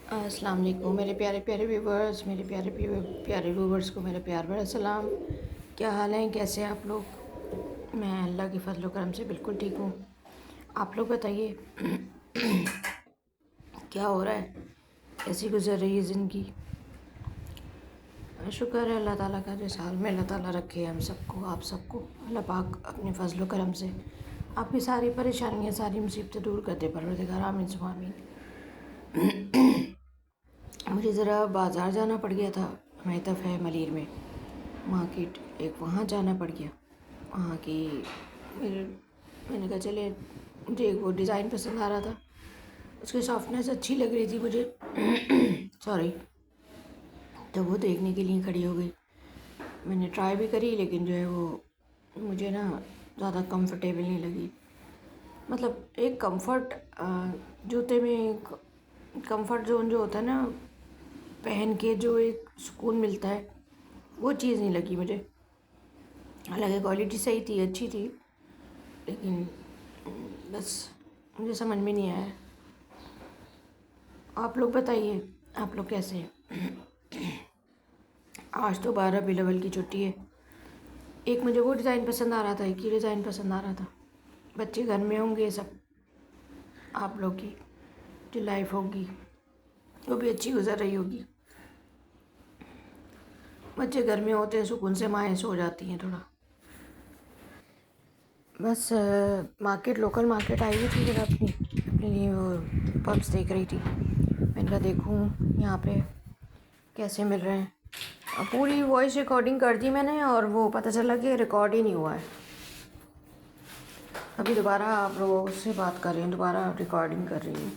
अस्सलाम वालेकुम मेरे प्यारे प्यारे व्यूवर्स, मेरे प्यारे प्यारे व्यूवर्स को मेरा प्यार भरा सलाम। क्या हाल है, कैसे हैं आप लोग? मैं अल्लाह के फजल करम से बिल्कुल ठीक हूँ। आप लोग बताइए क्या हो रहा है, कैसी गुजर रही है ज़िंदगी? शुक्र है अल्लाह ताला का, जो साल में अल्लाह ताला रखे हम सबको, आप सबको अल्लाह पाक अपने फजल करम से आपकी सारी परेशानियाँ, सारी मुसीबतें दूर कर दे परवरदिगार, आमीन सुम्मा आमीन। मुझे ज़रा बाज़ार जाना पड़ गया था। हमारी तरफ है मलीर में मार्केट, एक वहाँ जाना पड़ गया। वहाँ की मेरे मैंने कहा चले, मुझे एक वो डिज़ाइन पसंद आ रहा था, उसकी सॉफ्टनेस अच्छी लग रही थी मुझे सॉरी। तो वो देखने के लिए खड़ी हो गई। मैंने ट्राई भी करी, लेकिन जो है वो मुझे ना ज़्यादा कंफर्टेबल नहीं लगी। मतलब एक कंफर्ट, जूते में एक कंफर्ट जोन जो होता है ना, पहन के जो एक सुकून मिलता है, वो चीज़ नहीं लगी मुझे। हालांकि क्वालिटी सही थी, अच्छी थी, लेकिन बस मुझे समझ में नहीं आया। आप लोग बताइए, आप लोग कैसे हैं? आज तो 12 बिलवल की छुट्टी है। एक मुझे वो डिज़ाइन पसंद आ रहा था, एक ही डिज़ाइन पसंद आ रहा था। बच्चे घर में होंगे सब, आप लोग की जो लाइफ होगी वो भी अच्छी गुजर रही होगी। बच्चे घर में होते हैं, सुकून से माएँ सो जाती हैं थोड़ा। बस मार्केट, लोकल मार्केट आई हुई थी जरा अपने लिए वो पब्स देख रही थी। मैंने कहा देखूँ यहाँ पे कैसे मिल रहे हैं। पूरी वॉइस रिकॉर्डिंग कर दी मैंने, और वो पता चला कि रिकॉर्ड ही नहीं हुआ है। अभी दोबारा आप लोगों से बात कर रही हूँ, दोबारा रिकॉर्डिंग कर रही हूँ।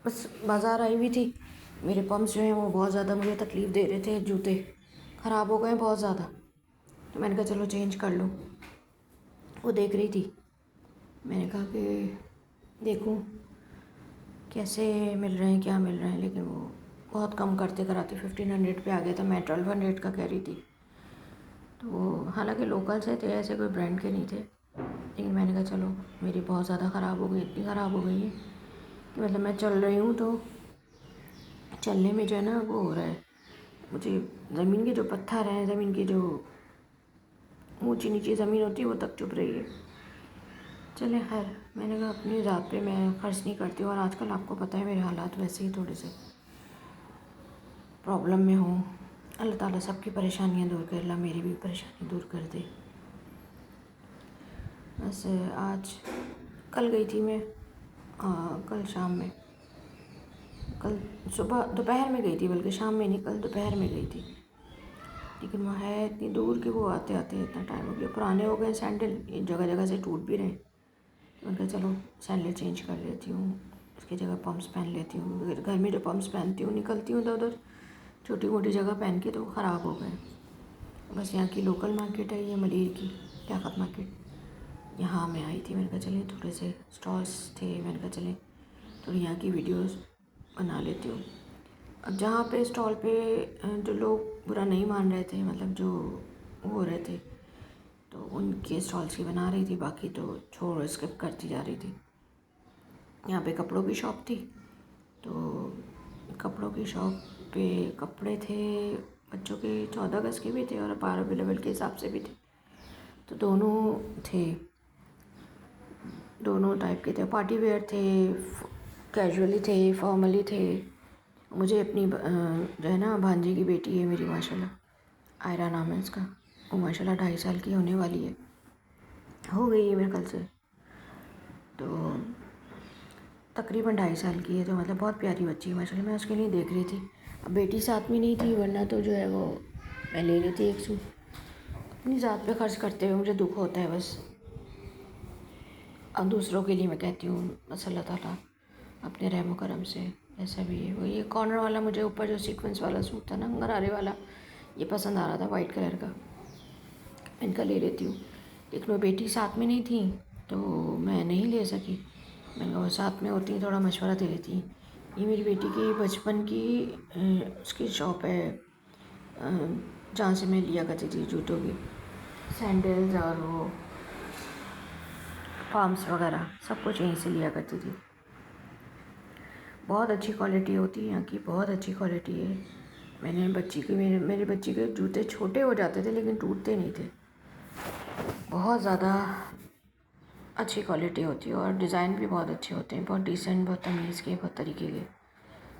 बस बाज़ार आई हुई थी। मेरे पम्प्स जो हैं वो बहुत ज़्यादा मुझे तकलीफ़ दे रहे थे, जूते ख़राब हो गए बहुत ज़्यादा। तो मैंने कहा चलो चेंज कर लूँ। वो देख रही थी, मैंने कहा कि देखूँ कैसे मिल रहे हैं, क्या मिल रहे हैं। लेकिन वो बहुत कम करते कराते 1500 पे आ गया था। मैं 1200 का कह रही थी। तो हालांकि लोकल से थे, ऐसे कोई ब्रांड के नहीं थे, लेकिन मैंने कहा चलो, मेरी बहुत ज़्यादा ख़राब हो गई, इतनी ख़राब हो गई है कि मतलब मैं चल रही हूँ तो चलने में जो है ना वो हो रहा है मुझे। ज़मीन के जो पत्थर हैं, ज़मीन की जो ऊंची नीची ज़मीन होती है वो तक चुभ रही है। चले खैर, मैंने कहा अपनी ज़ात पे मैं खर्च नहीं करती हूँ। और आजकल आपको पता है मेरे हालात वैसे ही थोड़े से प्रॉब्लम में हूँ। अल्लाह ताला सबकी परेशानियाँ दूर कर, अल्लाह मेरी भी परेशानी दूर कर दे। बस आज कल गई थी मैं, कल शाम में, कल सुबह दोपहर में गई थी, बल्कि शाम में नहीं, कल दोपहर में गई थी। लेकिन वह है इतनी दूर कि वो आते आते इतना टाइम हो गया। पुराने हो गए सैंडल, जगह जगह से टूट भी रहे। तो मैंने कहा चलो सैंडल चेंज कर लेती हूँ, उसकी जगह पम्प्स पहन लेती हूँ। घर में जो पम्प्स पहनती हूँ, निकलती हूँ इधर उधर छोटी मोटी जगह पहन के, तो वो ख़राब हो गए। बस यहाँ की लोकल मार्केट है ये मलीर की लियाकत मार्केट, यहाँ मैं आई थी। मैंने कहा चले, थोड़े से स्टॉल्स थे, मैंने कहा चले थोड़ी यहाँ की वीडियोस बना लेती हूँ। अब जहाँ पे स्टॉल पे जो लोग बुरा नहीं मान रहे थे, मतलब जो हो रहे थे, तो उनके स्टॉल्स की बना रही थी, बाकी तो छोड़ स्किप करती जा रही थी। यहाँ पे कपड़ों की शॉप थी, तो कपड़ों की शॉप पे कपड़े थे बच्चों के, 14 गज के भी थे और 12 लेवल के हिसाब से भी थे। तो दोनों थे, दोनों टाइप के थे। पार्टी वेयर थे, कैजुअली थे, फॉर्मली थे। मुझे अपनी जो है ना भांजी की बेटी है मेरी, माशाल्लाह आयरा नाम है उसका, वो माशाल्लाह 2.5 साल की होने वाली है, हो गई है मेरे कल से, तो तकरीबन 2.5 साल की है। तो मतलब बहुत प्यारी बच्ची है माशाल्लाह। मैं उसके लिए देख रही थी, अब बेटी साथ में नहीं थी, वरना तो जो है वो मैं ले लेती एक सूट। अपनी ज़ात पे खर्च करते हुए मुझे दुख होता है बस। अब दूसरों के लिए मैं कहती हूँ बस अल्लाह ताला अपने रहम करम से, ऐसा भी है। वो ये कॉर्नर वाला, मुझे ऊपर जो सीक्वेंस वाला सूट था ना, गरारे वाला, ये पसंद आ रहा था वाइट कलर का, इनका ले लेती हूँ। लेकिन वो बेटी साथ में नहीं थी तो मैं नहीं ले सकी। मैंने कहा वो साथ में होती थोड़ा मशवरा दे देती। ये मेरी बेटी की बचपन की उसकी शॉप है, जहाँ से मैं लिया करती थी जूतों की, सैंडल्स और वो फार्म्स वगैरह सब कुछ यहीं से लिया करती थी। बहुत अच्छी क्वालिटी होती है यहाँ की, बहुत अच्छी क्वालिटी है। मेरे बच्ची के जूते छोटे हो जाते थे लेकिन टूटते नहीं थे। बहुत ज़्यादा अच्छी क्वालिटी होती है और डिज़ाइन भी बहुत अच्छे होते हैं, बहुत डिसेंट, बहुत तमीज़ के, बहुत तरीके के।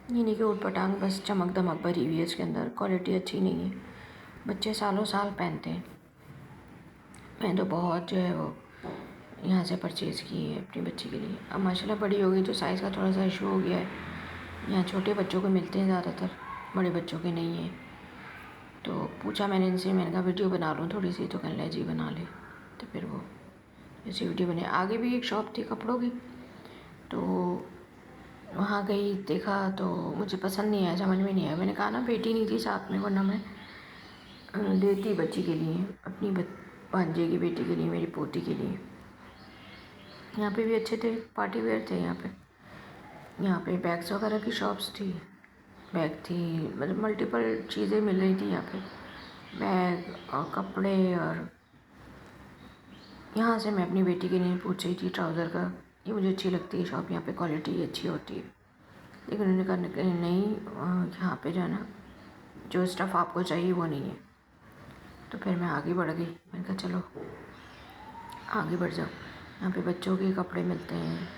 ये नहीं कि ऊटपटांग बस चमक दमक भरी हुई है इसके अंदर, क्वालिटी अच्छी नहीं है। बच्चे सालों साल पहनते हैं। मैं तो बहुत जो है वो यहाँ से परचेज़ की है अपनी बच्ची के लिए। अब माशाल्लाह बड़ी हो गई तो साइज़ का थोड़ा सा इशू हो गया है। यहाँ छोटे बच्चों को मिलते हैं ज़्यादातर, बड़े बच्चों के नहीं है। तो पूछा मैंने इनसे, मैंने कहा वीडियो बना लूँ थोड़ी सी, तो कहने लगे जी बना ले। तो फिर वो ऐसी वीडियो बने। आगे भी एक शॉप थी कपड़ों की, तो वहाँ गई, देखा तो मुझे पसंद नहीं आया, समझ में नहीं आया। मैंने कहा ना बेटी नहीं थी साथ में, वरना मैं लेती बच्ची के लिए, अपनी भांजे की बेटी के लिए, मेरी पोती के लिए। यहाँ पे भी अच्छे थे, पार्टी वेयर थे यहाँ पे। यहाँ पे बैग्स वगैरह की शॉप्स थी, बैग थी, मतलब मल्टीपल चीज़ें मिल रही थी यहाँ पे, बैग और कपड़े। और यहाँ से मैं अपनी बेटी के लिए पूछ रही थी ट्राउज़र का, ये मुझे अच्छी लगती है शॉप, यहाँ पे क्वालिटी अच्छी होती है। लेकिन उन्होंने कहा कि नहीं, यहाँ पे जो है ना, जो स्टफ़ आपको चाहिए वो नहीं है। तो फिर मैं आगे बढ़ गई, मैंने कहा चलो आगे बढ़ जाओ। यहाँ पे बच्चों के कपड़े मिलते हैं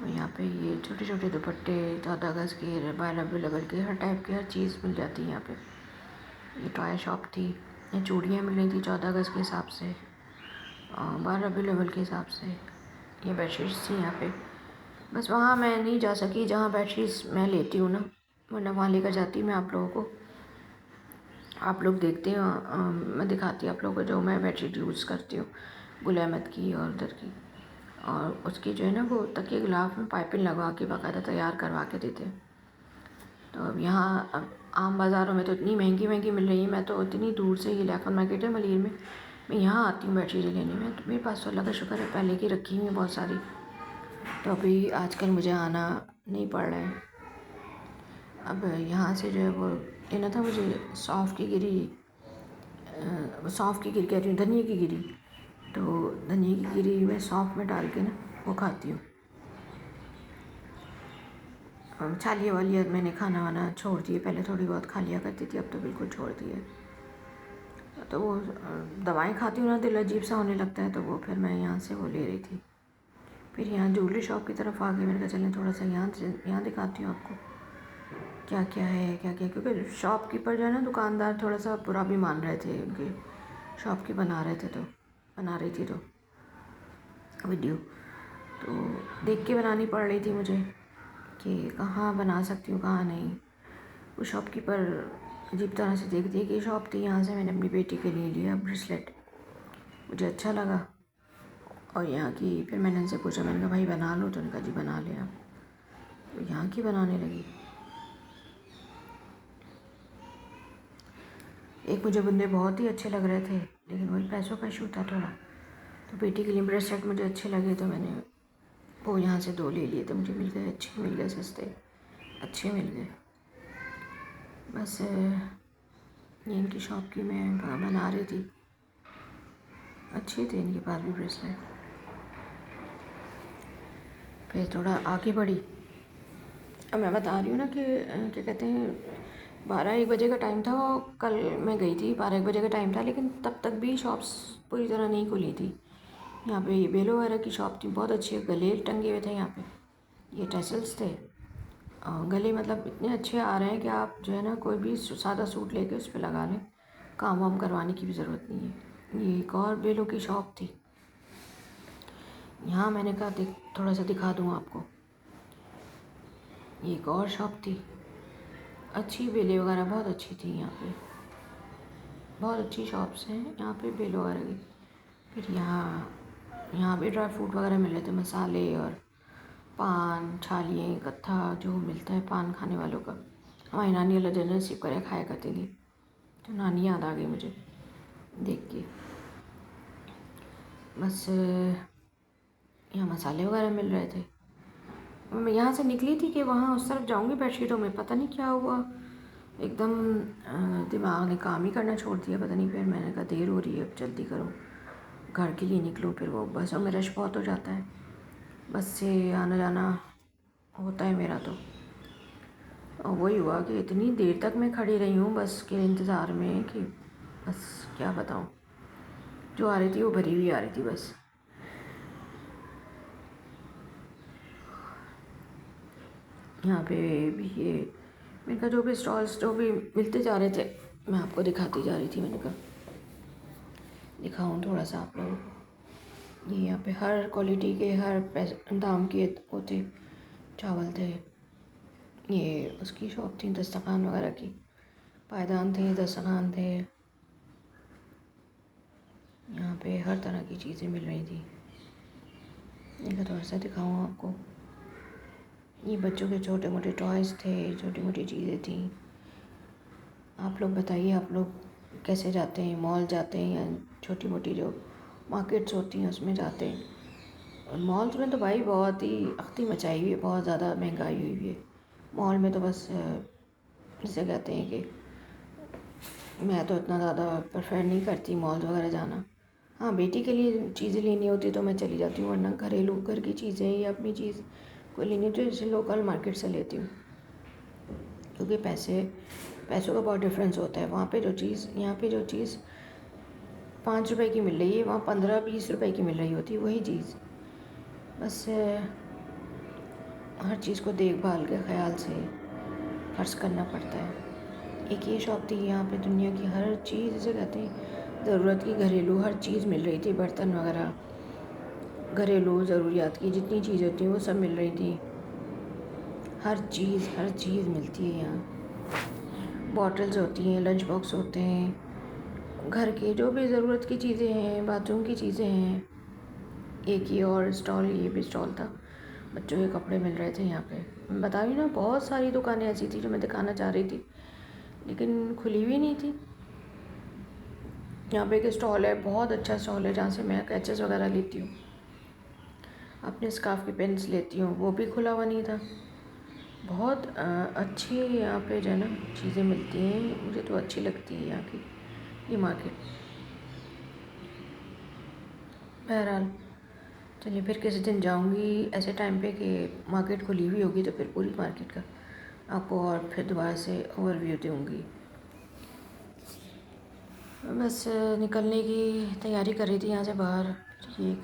और यहाँ पे ये छोटे छोटे दुपट्टे 14 गज़ के, 12 अवेलेबल के, हर टाइप की हर चीज़ मिल जाती है यहाँ पे। ये टॉय शॉप थी, ये चूड़ियाँ मिल रही थी 14 गज़ के हिसाब से, 12 अवेलेबल के हिसाब से। ये बेडशीट्स थी यहाँ पे। बस वहाँ मैं नहीं जा सकी जहाँ बेडशीट्स मैं लेती हूँ ना, वरना वहाँ लेकर जाती मैं आप लोगों को। आप लोग देखते हो, मैं दिखाती आप लोगों को जो मैं बेडशीट यूज़ करती हूँ, गुल अहमद की और उधर की। और उसकी जो है ना वो तकिए गिलाफ में पाइपिंग लगवा के बाकायदा तैयार करवा के देते हैं। तो अब यहाँ अब आम बाज़ारों में तो इतनी महंगी महंगी मिल रही है, मैं तो इतनी दूर से, ये लेफन मार्केट है मलीर में, मैं यहाँ आती हूँ बेडशीटें लेने में। तो मेरे पास तो अल्लाह का शुक्र है पहले की रखी हुई है बहुत सारी, तो अभी आजकल मुझे आना नहीं पड़ रहा है। अब यहाँ से जो है वो लेना था मुझे, सौंफ की गिरी, सौंफ की गिरी कह रही हूँ, धनिया की गिरी। तो धनिया की गिरी मैं सौंफ में डाल के ना वो खाती हूँ। छालिया वालिया मैंने खाना वाना छोड़ दिए, पहले थोड़ी बहुत खा लिया करती थी, अब तो बिल्कुल छोड़ दिए। तो वो दवाएं खाती हूँ ना, दिल अजीब सा होने लगता है, तो वो फिर मैं यहाँ से वो ले रही थी। फिर यहाँ ज्वेलरी शॉप की तरफ आ गई, मैंने कहा चलें थोड़ा सा यहाँ दिखाती हूँ आपको क्या क्या है, क्या क्या, क्योंकि शॉपकीपर जो है ना, दुकानदार थोड़ा सा बुरा भी मान रहे थे, उनके शॉप की बना रही थी तो वीडियो तो देख के बनानी पड़ रही थी मुझे कि कहाँ बना सकती हूँ कहाँ नहीं। वो शॉपकीपर अजीब तरह से देख दी कि शॉप थी, यहाँ से मैंने अपनी बेटी के लिए लिया ब्रेसलेट, मुझे अच्छा लगा। और यहाँ की फिर मैंने उनसे पूछा, मैंने कहा भाई बना लो, तो उन्होंने कहा जी बना लें आप। तो यहाँ की बनाने लगी। एक मुझे बंदे बहुत ही अच्छे लग रहे थे, लेकिन वही पैसों का इशू था थोड़ा। तो बेटी के लिए ब्रेसलेट मुझे अच्छे लगे, तो मैंने वो यहाँ से 2 ले लिए, तो मुझे मिल गए, अच्छे मिल गए, सस्ते अच्छे मिल गए। बस ये इनकी शॉप की मैं बना रही थी, अच्छे थे इनके पास भी ब्रेसलेट। फिर थोड़ा आगे बढ़ी। अब मैं बता रही हूँ ना कि क्या कहते हैं, 12-1 बजे का टाइम था। कल मैं गई थी, 12-1 बजे का टाइम था, लेकिन तब तक भी शॉप्स पूरी तरह नहीं खुली थी। यहाँ पे ये बेलो वगैरह की शॉप थी, बहुत अच्छी, गले टंगे हुए थे यहाँ पे, ये टैसल्स थे। गले मतलब इतने अच्छे आ रहे हैं कि आप जो है ना कोई भी सादा सूट लेके उस पर लगा लें, काम वाम करवाने की भी ज़रूरत नहीं है। ये एक और बेलों की शॉप थी। यहाँ मैंने कहा थोड़ा सा दिखा दूँ आपको। ये एक और शॉप थी, अच्छी बेलें वगैरह बहुत अच्छी थी यहाँ पे, बहुत अच्छी शॉप्स हैं यहाँ पे बेल वगैरह की। फिर यहाँ पे ड्राई फ्रूट वगैरह मिल रहे थे, मसाले और पान, छालियाँ, कत्था, जो मिलता है पान खाने वालों का। हमारी नानी अल्लाह जन्नत नसीब करे खाया करती थी, तो नानी याद आ गई मुझे देख के। बस यहाँ मसाले वगैरह मिल रहे थे। मैं यहाँ से निकली थी कि वहाँ उस तरफ जाऊँगी बेडशीटों में, पता नहीं क्या हुआ, एकदम दिमाग ने काम ही करना छोड़ दिया, पता नहीं। फिर मैंने कहा देर हो रही है, अब जल्दी करो, घर के लिए निकलूँ, फिर वो बसों में रश बहुत हो जाता है, बस से आना जाना होता है मेरा। तो और वही हुआ कि इतनी देर तक मैं खड़ी रही हूँ बस के इंतज़ार में कि बस क्या बताऊँ, जो आ रही थी वो भरी हुई आ रही थी बस। यहाँ पे भी ये मैंने कहा जो भी स्टॉल्स जो भी मिलते जा रहे थे मैं आपको दिखाती जा रही थी। मैंने कहा दिखाऊँ थोड़ा सा आप लोगों को। ये यहाँ पे हर क्वालिटी के हर दाम के वो थे, चावल थे। ये उसकी शॉप थी दस्तरखान वगैरह की, पायदान थे, दस्तरखान थे। यहाँ पे हर तरह की चीज़ें मिल रही थी। इनका थोड़ा सा दिखाऊँ आपको। ये बच्चों के छोटे मोटे टॉयज़ थे, छोटी मोटी चीज़ें थी। आप लोग बताइए, आप लोग कैसे जाते हैं, मॉल जाते हैं या छोटी मोटी जो मार्केट्स होती हैं उसमें जाते हैं? मॉल्स में तो भाई बहुत ही अख्ती मचाई हुई है, बहुत ज़्यादा महंगाई हुई हुई है। मॉल में तो बस जिसे कहते हैं कि मैं तो इतना ज़्यादा प्रेफर नहीं करती मॉल वगैरह जाना। हाँ, बेटी के लिए चीज़ें लेनी होती तो मैं चली जाती हूँ, वरना घरेलू घर की चीज़ें या अपनी चीज़ कोई लेनी होती है जैसे लोकल मार्केट से लेती हूँ, क्योंकि पैसों का बहुत डिफरेंस होता है। वहाँ पे जो चीज़ यहाँ पे जो चीज़ 5 रुपए की मिल रही है वहाँ 15-20 रुपए की मिल रही होती है वही चीज़। बस हर चीज़ को देखभाल के ख्याल से खर्च करना पड़ता है। एक ये शॉप थी, यहाँ पे दुनिया की हर चीज़ जिसे कहते हैं ज़रूरत की घरेलू हर चीज़ मिल रही थी, बर्तन वगैरह, घरेलू ज़रूरियात की जितनी चीज़ होती हैं वो सब मिल रही थी। हर चीज़ मिलती है यहाँ। बॉटल्स होती हैं, लंच बॉक्स होते हैं, घर के जो भी ज़रूरत की चीज़ें हैं, बाथरूम की चीज़ें हैं। एक ये और स्टॉल, ये भी स्टॉल था, बच्चों के कपड़े मिल रहे थे यहाँ पे। मैं बता रही हूँ ना, बहुत सारी दुकानें ऐसी थी जो मैं दिखाना चाह रही थी लेकिन खुली हुई नहीं थी। यहाँ पे एक स्टॉल है, बहुत अच्छा स्टॉल है, जहाँ से मैं कैचेस वगैरह लेती हूँ, अपने स्कार्फ की पेन्स लेती हूँ, वो भी खुला हुआ नहीं था। बहुत अच्छी यहाँ पे जो है ना चीज़ें मिलती हैं, मुझे तो अच्छी लगती है यहाँ की ये मार्केट। बहरहाल चलिए, फिर किसी दिन जाऊँगी ऐसे टाइम पे कि मार्केट खुली हुई होगी तो फिर पूरी मार्केट का आपको और फिर दोबारा से ओवरव्यू दूँगी। बस निकलने की तैयारी कर रही थी यहाँ से बाहर, ये एक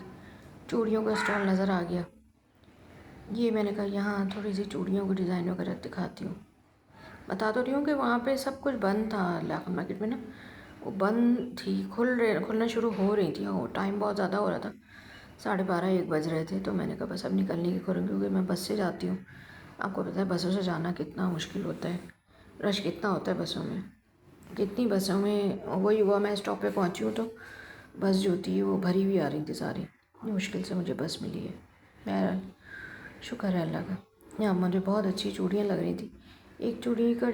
चूड़ियों का स्टॉल नज़र आ गया। ये मैंने कहा यहाँ थोड़ी सी चूड़ियों की डिज़ाइन वगैरह दिखाती हूँ। बता तो रही हूँ कि वहाँ पे सब कुछ बंद था, लाखन मार्केट में ना वो बंद थी, खुलना शुरू हो रही थी और टाइम बहुत ज़्यादा हो रहा था, 12:30-1 बज रहे थे। तो मैंने कहा बस अब निकलने की करूँगी, क्योंकि मैं बस से जाती हूँ। आपको पता है बसों से जाना कितना मुश्किल होता है, रश कितना होता है बसों में, कितनी बसों में। वही हुआ, मैं स्टॉप पे पहुँची हूँ तो बस जो थी वो भरी हुई आ रही थी सारी, इतनी मुश्किल से मुझे बस मिली है। बहरहाल शुक्र है अल्लाह का। यहाँ मुझे बहुत अच्छी चूड़ियाँ लग रही थी। एक चूड़ी का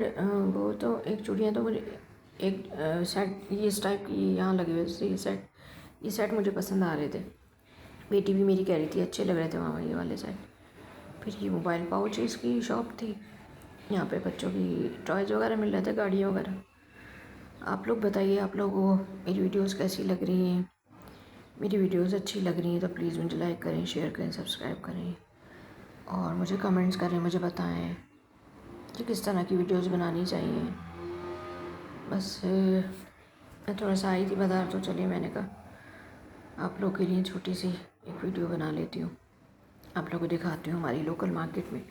वो तो एक चूड़ियाँ तो मुझे एक सेट ये इस टाइप की यहाँ लगे हुए थे, ये सेट मुझे पसंद आ रहे थे। बेटी भी मेरी कह रही थी अच्छे लग रहे थे वहाँ ये वाले सेट। फिर ये मोबाइल पाउच इसकी शॉप थी, यहाँ पे बच्चों की टॉयज़ वगैरह मिल रहे थे, गाड़ियाँ वगैरह। आप लोग बताइए, आप लोगों को मेरी वीडियोस कैसी लग रही हैं? मेरी वीडियोस अच्छी लग रही हैं तो प्लीज़ मुझे लाइक करें, शेयर करें, सब्सक्राइब करें और मुझे कमेंट्स करें, मुझे बताएं कि किस तरह की वीडियोस बनानी चाहिए। बस मैं थोड़ा सा आई थी बाज़ार तो चलिए मैंने कहा आप लोग के लिए छोटी सी एक वीडियो बना लेती हूँ, आप लोगों को दिखाती हूँ हमारी लोकल मार्केट में